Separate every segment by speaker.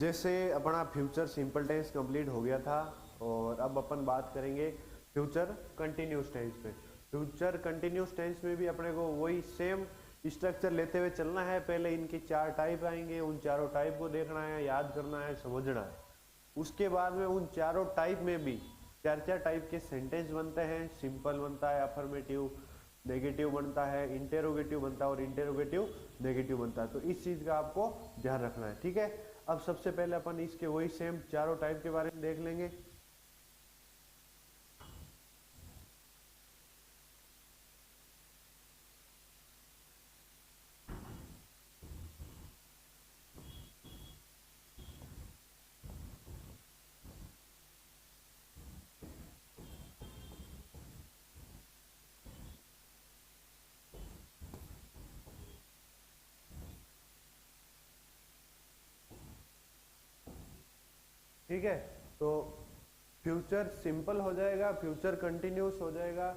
Speaker 1: जैसे अपना future simple tense complete हो गया था और अब अपन बात करेंगे फ्यूचर कंटिन्यूस टेंस पे। फ्यूचर कंटिन्यूस टेंस में भी अपने को वही सेम स्ट्रक्चर लेते हुए चलना है। पहले इनके 4 टाइप आएंगे, उन चारों टाइप को देखना है, याद करना है, समझना है। उसके बाद में उन चारों टाइप में भी 4 टाइप के सेंटेंस बनते हैं। सिंपल बनता है, अफर्मेटिव, नेगेटिव बनता है, इंटेरोगेटिव बनता है और इंटेरोगेटिव नेगेटिव बनता है। तो इस चीज का आपको ध्यान रखना है, ठीक है। अब सबसे पहले अपन इसके वही सेम चारों टाइप के बारे में देख लेंगे। ठीक है, तो फ्यूचर सिंपल हो जाएगा, फ्यूचर कंटिन्यूस हो जाएगा,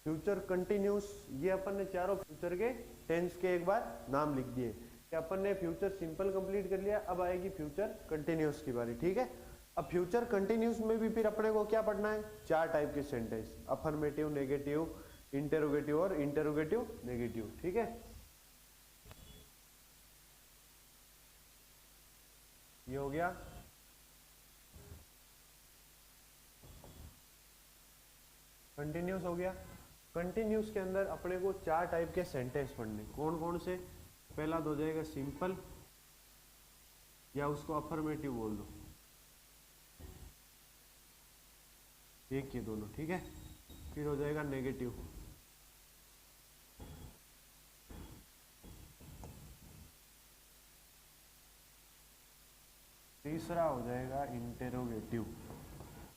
Speaker 1: फ्यूचर कंटिन्यूस। ये अपन ने चारों फ्यूचर के टेंस के एक बार नाम लिख दिए कि अपन ने फ्यूचर सिंपल कंप्लीट कर लिया। अब आएगी फ्यूचर कंटिन्यूस की बारी, ठीक है। अब फ्यूचर कंटिन्यूस में भी फिर अपने को क्या पढ़ना है, 4 टाइप के सेंटेंस, अफर्मेटिव, नेगेटिव, इंटेरोगेटिव और इंटेरोगेटिव नेगेटिव, ठीक है। ये हो गया। कंटिन्यूस हो गया। कंटिन्यूस के अंदर अपने को 4 टाइप के सेंटेंस पढ़ने, कौन कौन से। पहला तो हो जाएगा सिंपल, या उसको अफर्मेटिव बोल दो, एक ये दोनों, ठीक है। फिर हो जाएगा नेगेटिव, तीसरा हो जाएगा इंटेरोगेटिव,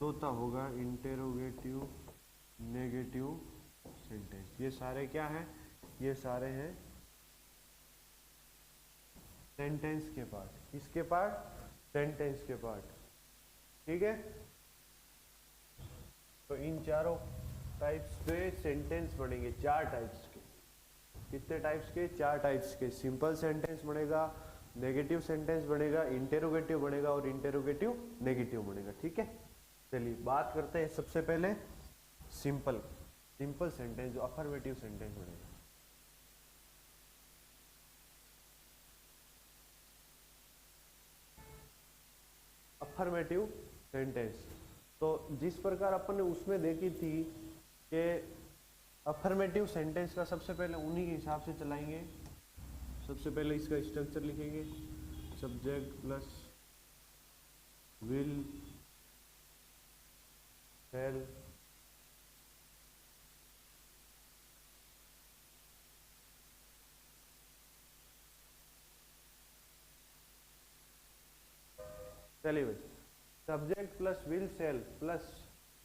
Speaker 1: चौथा होगा इंटेरोगेटिव नेगेटिव सेंटेंस। ये सारे क्या हैं, ये सारे हैं सेंटेंस के पार्ट। किसके पार्ट, सेंटेंस के पार्ट, ठीक है। तो इन चारों टाइप्स के सेंटेंस बनेंगे, 4 टाइप्स के। कितने टाइप्स के, 4 टाइप्स के। सिंपल सेंटेंस बनेगा, नेगेटिव सेंटेंस बनेगा, इंटेरोगेटिव बनेगा और इंटेरोगेटिव नेगेटिव बनेगा, ठीक है। चलिए बात करते हैं सबसे पहले सिंपल सिंपल सेंटेंस, जो अफर्मेटिव सेंटेंस बनेगा। अफर्मेटिव सेंटेंस, तो जिस प्रकार अपन ने उसमें देखी थी कि अफर्मेटिव सेंटेंस का सबसे पहले उन्हीं के हिसाब से चलाएंगे। सबसे पहले इसका स्ट्रक्चर लिखेंगे, सब्जेक्ट प्लस विल शैल चलिए भाई, subject plus will shall plus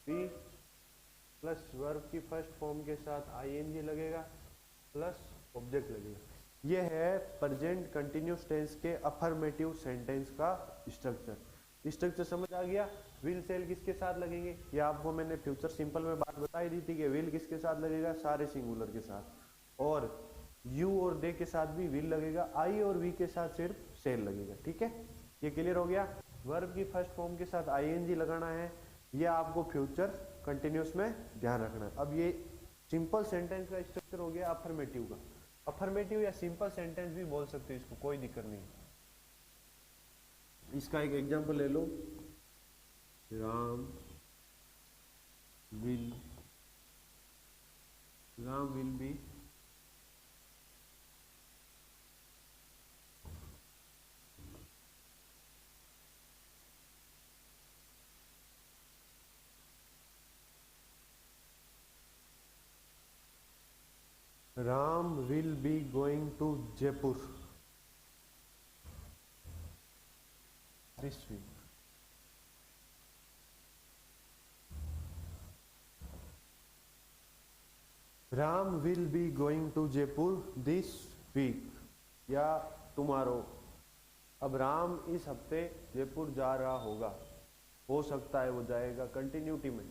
Speaker 1: be plus verb की फर्स्ट फॉर्म के साथ आईएनजी लगेगा प्लस ऑब्जेक्ट लगेगा। ये है प्रेजेंट कंटिन्यूस टेंस के अफर्मेटिव सेंटेंस का स्ट्रक्चर। स्ट्रक्चर समझ आ गया। विल सेल किसके साथ लगेंगे, ये आपको मैंने फ्यूचर सिंपल में बात बताई दी थी कि विल किसके साथ लगेगा, सारे सिंगुलर के साथ। और यू और दे के साथ भी विल लगेगा, आई और वी के साथ सिर्फ सेल लगेगा, ठीक है। ये क्लियर हो गया। वर्ब की फर्स्ट फॉर्म के साथ आईएनजी लगाना है, ये आपको फ्यूचर कंटिन्यूस में ध्यान रखना है। अब ये सिंपल सेंटेंस का स्ट्रक्चर हो गया अफर्मेटिव का। अफर्मेटिव या सिंपल सेंटेंस भी बोल सकते हो इसको, कोई दिक्कत नहीं। इसका एक एग्जांपल ले लो, Ram will be Ram will be going to Jaipur this week. Ram will be going to Jaipur this week या टुमारो। अब राम इस हफ्ते जयपुर जा रहा होगा, हो सकता है वो जाएगा, कंटिन्यूटी में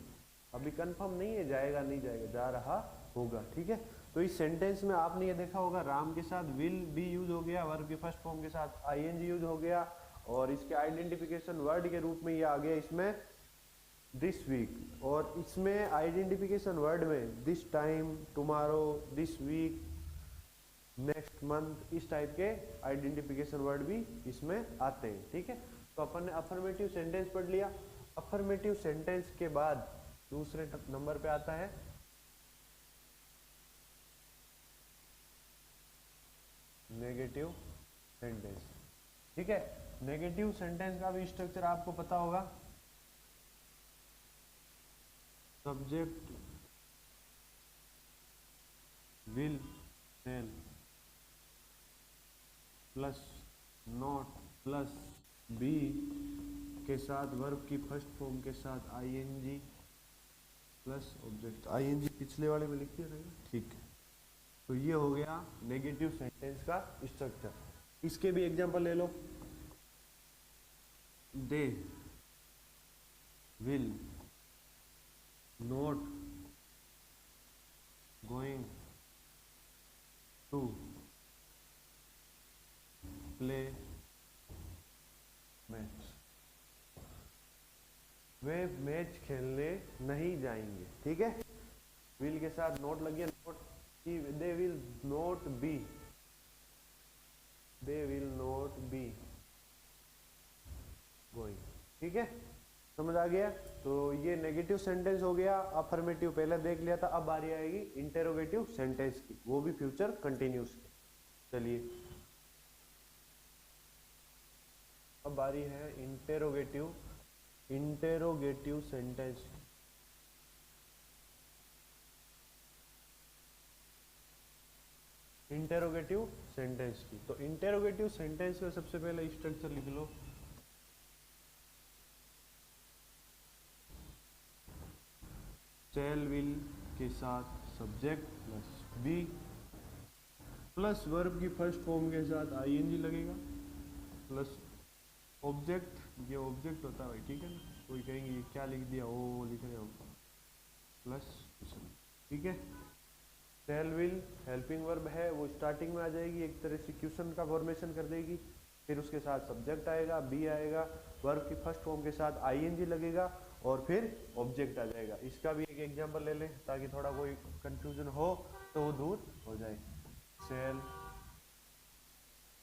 Speaker 1: अभी कंफर्म नहीं है जाएगा नहीं जाएगा, जा रहा होगा, ठीक है। तो इस सेंटेंस में आपने ये देखा होगा, राम के साथ विल बी यूज हो गया, वर्ब के फर्स्ट फॉर्म के साथ आईएनजी यूज हो गया, और इसके आइडेंटिफिकेशन वर्ड के रूप में ये आ गया इसमें दिस वीक, और इसमें आइडेंटिफिकेशन वर्ड में this time, tomorrow, this week, next month, इस टाइप के आइडेंटिफिकेशन वर्ड भी इसमें आते हैं। ठीक है, तो अपन ने अफर्मेटिव सेंटेंस पढ़ लिया। अफर्मेटिव सेंटेंस के बाद दूसरे नंबर पे आता है नेगेटिव सेंटेंस। ठीक है, नेगेटिव सेंटेंस का भी स्ट्रक्चर आपको पता होगा। Subject will shall plus not plus be के साथ वर्ब की फर्स्ट फॉर्म के साथ आईएनजी प्लस ऑब्जेक्ट। आईएनजी पिछले वाले में लिख दिया रहेगा, ठीक है। तो ये हो गया नेगेटिव सेंटेंस का स्ट्रक्चर। इसके भी एग्जांपल ले लो। They will not going to play match. वे मैच खेलने नहीं जाएंगे। ठीक है, विल के साथ नोट लग गया, note, they will not be, they will not be going. ठीक है, समझ आ गया। तो ये नेगेटिव सेंटेंस हो गया। अफर्मेटिव पहले देख लिया था, अब बारी आएगी इंटेरोगेटिव सेंटेंस की, वो भी फ्यूचर कंटिन्यूस की। चलिए अब बारी है इंटेरोगेटिव सेंटेंस। इंटेरोगेटिव सेंटेंस की, तो इंटेरोगेटिव सेंटेंस का सबसे पहले स्ट्रक्चर लिख लो। शैल विल के साथ subject plus be plus verb की फर्स्ट फॉर्म के साथ आईएनजी लगेगा प्लस ऑब्जेक्ट, ये ऑब्जेक्ट होता है भाई। ठीक है ना, कोई कहेंगे ये क्या लिख दिया, ओ लिख रहे हो, प्लस। ठीक है, शैल विल हेल्पिंग वर्ब है, वो स्टार्टिंग में आ जाएगी, एक तरह से क्वेश्चन का फॉर्मेशन कर देगी। फिर उसके साथ सब्जेक्ट आएगा, बी आएगा, वर्ब की फर्स्ट फॉर्म के साथ आईएनजी लगेगा और फिर ऑब्जेक्ट आ जाएगा। इसका भी एक एग्जांपल ले लें ताकि थोड़ा कोई कंफ्यूजन हो तो वो दूर हो जाए। Shall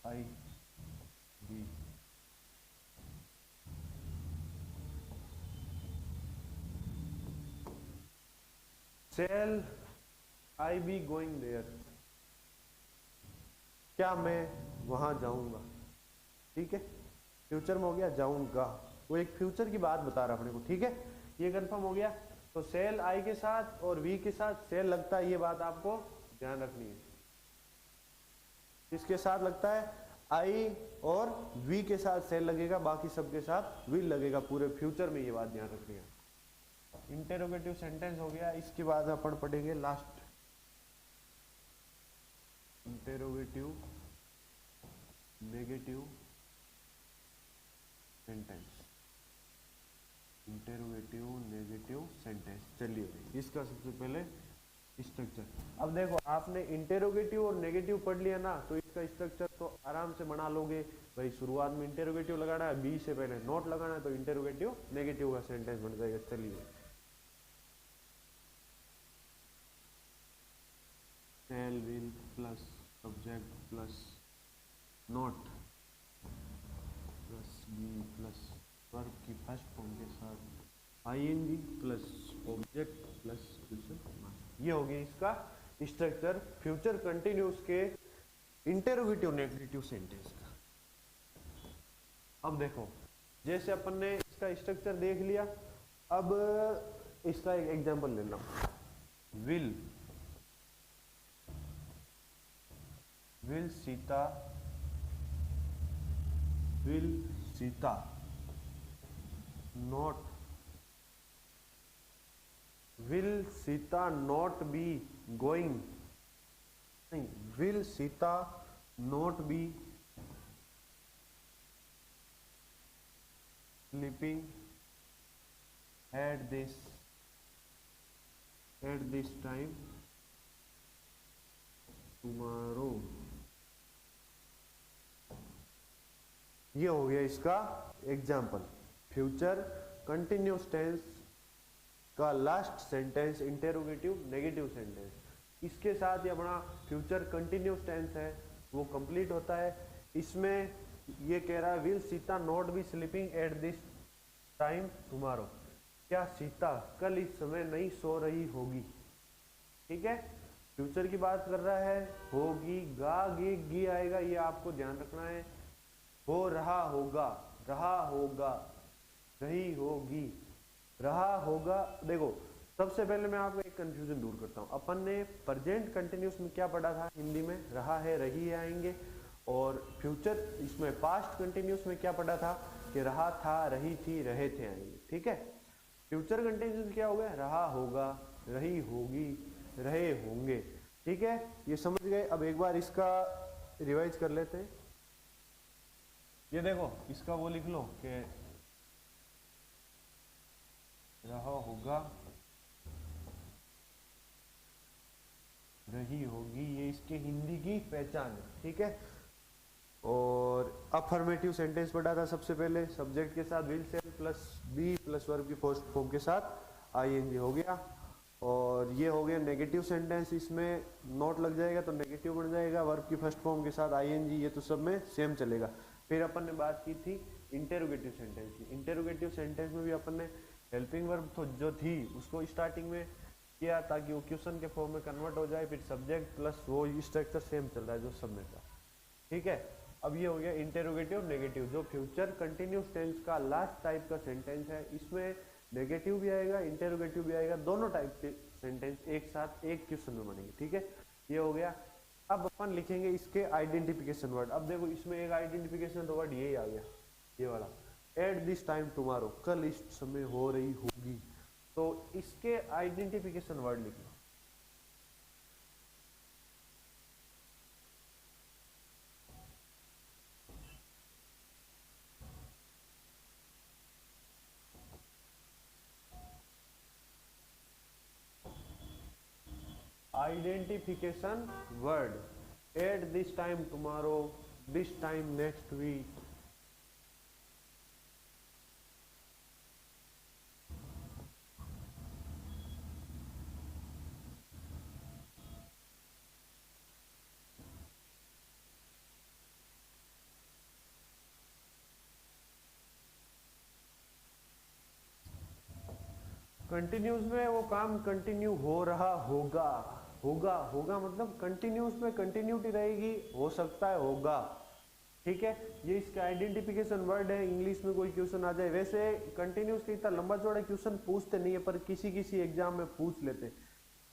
Speaker 1: I be, shall I be going there, क्या मैं वहां जाऊंगा। ठीक है, फ्यूचर में हो गया जाऊंगा, वो एक फ्यूचर की बात बता रहा अपने को। ठीक है, ये कंफर्म हो गया। तो सेल आई के साथ और वी के साथ सेल लगता है, ये बात आपको ध्यान रखनी है। इसके साथ लगता है आई और वी के साथ सेल लगेगा, बाकी सबके साथ विल लगेगा पूरे फ्यूचर में, ये बात ध्यान रखनी है। इंटेरोगेटिव सेंटेंस हो गया। इसके बाद अपन पढ़ेंगे last interrogative negative sentence. Interrogative negative sentence. चलिए इसका सबसे पहले स्ट्रक्चर। अब देखो, आपने इंटेरोगेटिव और नेगेटिव पढ़ लिया ना, तो इसका स्ट्रक्चर तो आराम से बना लोगे भाई। शुरुआत में इंटेरोगेटिव लगाना है, बी से पहले नोट लगाना है, तो इंटेरोगेटिव नेगेटिव का सेंटेंस बन जाएगा। चलिए, shall will plus subject plus not plus be plus verb की फर्स्ट फॉर्म के साथ ING plus object plus question. ये हो गया इसका स्ट्रक्चर फ्यूचर कंटिन्यूस के इंटेरोगेटिव नेगेटिव सेंटेंस का। अब देखो, जैसे अपन ने इसका स्ट्रक्चर देख लिया, अब इसका एक एग्जांपल ले लो। Will Sita not will Sita not be going, नहीं, will Sita not be sleeping at this time tomorrow. ये हो गया इसका एग्जाम्पल। फ्यूचर कंटिन्यूस टेंस का last sentence interrogative negative sentence. इसके साथ ही अपना फ्यूचर कंटिन्यूस टेंस है वो कंप्लीट होता है। इसमें ये कह रहा है will Sita not be sleeping at this time tomorrow, क्या सीता कल इस समय नहीं सो रही होगी। ठीक है, फ्यूचर की बात कर रहा है, होगी, गा गे गी आएगा, ये आपको ध्यान रखना है। हो रहा होगा, रहा होगा, रही होगी, रहा होगा। देखो सबसे पहले मैं आपको एक कंफ्यूजन दूर करता हूं। अपन ने प्रेजेंट कंटिन्यूस में क्या पढ़ा था हिंदी में, रहा है रही है आएंगे, और फ्यूचर इसमें पास्ट कंटिन्यूस में क्या पढ़ा था कि रहा था रही थी रहे थे आएंगे। ठीक है, फ्यूचर कंटिन्यूस क्या हो गया, रहा होगा, रही होगी, रहे होंगे। ठीक है, ये समझ गए। अब एक बार इसका रिवाइज कर लेते हैं। ये देखो इसका वो लिख लो कि रहा होगा, रही होगी, ये इसके हिंदी की पहचान है। ठीक है, और अफर्मेटिव सेंटेंस पढ़ा था सबसे पहले, सब्जेक्ट के साथ will shall plus be plus verb की फर्स्ट फॉर्म के साथ आईएनजी हो गया। और ये हो गया नेगेटिव सेंटेंस, इसमें नॉट लग जाएगा तो नेगेटिव बन जाएगा, वर्ब की फर्स्ट फॉर्म के साथ आईएनजी, ये तो सब में सेम चलेगा। फिर अपन ने बात की थी इंटेरोगेटिव सेंटेंस की। इंटेरोगेटिव सेंटेंस में भी अपन ने हेल्पिंग वर्ब तो जो थी उसको स्टार्टिंग में किया ताकि वो क्वेश्चन के फॉर्म में कन्वर्ट हो जाए। फिर सब्जेक्ट प्लस वो स्ट्रक्चर सेम चल रहा है जो सब में था। ठीक है, अब ये हो गया इंटेरोगेटिव नेगेटिव, जो फ्यूचर कंटिन्यूस टेंस का लास्ट टाइप का सेंटेंस है। इसमें नेगेटिव भी आएगा, इंटेरोगेटिव भी आएगा, दोनों टाइप के सेंटेंस एक साथ एक क्वेश्चन में बनेंगे। ठीक है, ये हो गया। अब अपन लिखेंगे इसके आइडेंटिफिकेशन वर्ड। अब देखो इसमें एक आइडेंटिफिकेशन वर्ड यही आ गया, ये वाला, एट दिस टाइम टुमारो, कल इस समय हो रही होगी। तो इसके आइडेंटिफिकेशन वर्ड लिखना। Identification word, at this time tomorrow, this time next week. Continuous में वो काम कंटिन्यू हो रहा होगा, होगा होगा मतलब कंटिन्यूस में कंटिन्यूटी रहेगी, हो सकता है होगा। ठीक है, ये इसका आइडेंटिफिकेशन वर्ड है। इंग्लिश में कोई क्वेश्चन आ जाए, वैसे कंटिन्यूस के इतना लंबा चौड़ा क्वेश्चन पूछते नहीं है, पर किसी किसी एग्जाम में पूछ लेते।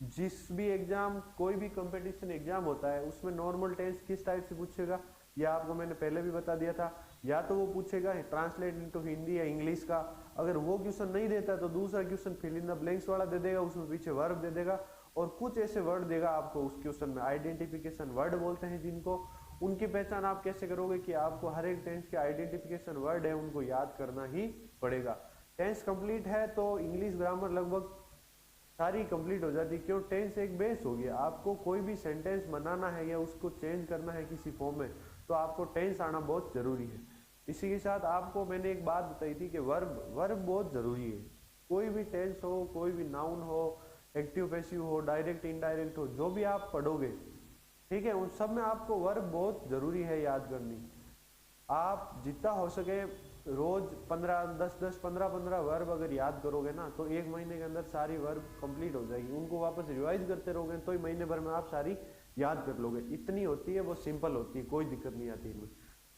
Speaker 1: जिस भी एग्जाम, कोई भी कंपटीशन एग्जाम होता है उसमें नॉर्मल टेंस किस टाइप से पूछेगा, यह आपको मैंने पहले भी बता दिया था। या तो वो पूछेगा ट्रांसलेट इनटू हिंदी या इंग्लिश का, अगर वो क्वेश्चन नहीं देता तो दूसरा question fill in the blanks वाला दे देगा, उसमें पीछे वर्ब दे देगा और कुछ ऐसे वर्ड देगा आपको उस क्वेश्चन में। आइडेंटिफिकेशन वर्ड बोलते हैं जिनको, उनकी पहचान आप कैसे करोगे कि आपको हर एक टेंस के आइडेंटिफिकेशन वर्ड है उनको याद करना ही पड़ेगा। टेंस कंप्लीट है तो इंग्लिश ग्रामर लगभग सारी कंप्लीट हो जाती है। क्यों, टेंस एक बेस हो गया। आपको कोई भी सेंटेंस बनाना है या उसको चेंज करना है किसी फॉर्म में तो आपको टेंस आना बहुत जरूरी है। इसी के साथ आपको मैंने एक बात बताई थी कि वर्ब, वर्ब बहुत जरूरी है। कोई भी टेंस हो, कोई भी नाउन हो, एक्टिव पैसिव हो, डायरेक्ट इनडायरेक्ट हो, जो भी आप पढ़ोगे, ठीक है, उन सब में आपको वर्ब बहुत जरूरी है याद करनी। आप जितना हो सके रोज 15 वर्ब अगर याद करोगे ना तो एक महीने के अंदर सारी वर्ब कंप्लीट हो जाएगी। उनको वापस रिवाइज करते रहोगे तो ही महीने भर में आप सारी याद कर लोगे। इतनी होती है, वो सिंपल होती है, कोई दिक्कत नहीं आती इनमें।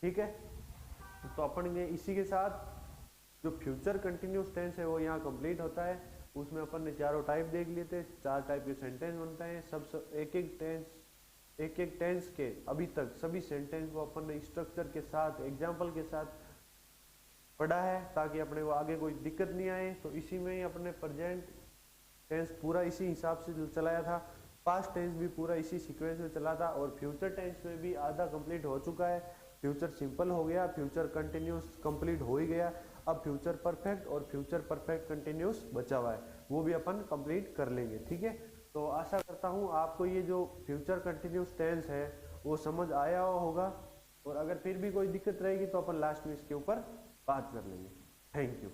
Speaker 1: ठीक है, तो अपन ने इसी के साथ जो फ्यूचर कंटिन्यूस टेंस है वो यहाँ कंप्लीट होता है। उसमें अपन ने चारों टाइप देख लिए थे, 4 टाइप के सेंटेंस बनते हैं। सब एक एक टेंस के अभी तक सभी सेंटेंस को अपन ने स्ट्रक्चर के साथ, एग्जाम्पल के साथ पढ़ा है ताकि अपने को आगे कोई दिक्कत नहीं आए। तो इसी में ही अपने प्रेजेंट टेंस पूरा इसी हिसाब से चलाया था, पास्ट टेंस भी पूरा इसी सीक्वेंस में चला था, और फ्यूचर टेंस में भी आधा कंप्लीट हो चुका है। फ्यूचर सिंपल हो गया, फ्यूचर कंटिन्यूस कंप्लीट हो ही गया। अब फ्यूचर परफेक्ट और फ्यूचर परफेक्ट कंटिन्यूस बचा हुआ है, वो भी अपन कंप्लीट कर लेंगे। ठीक है, तो आशा करता हूँ आपको ये जो फ्यूचर कंटिन्यूस टेंस है वो समझ आया होगा। और अगर फिर भी कोई दिक्कत रहेगी तो अपन लास्ट में इसके ऊपर बात कर लेंगे। Thank you.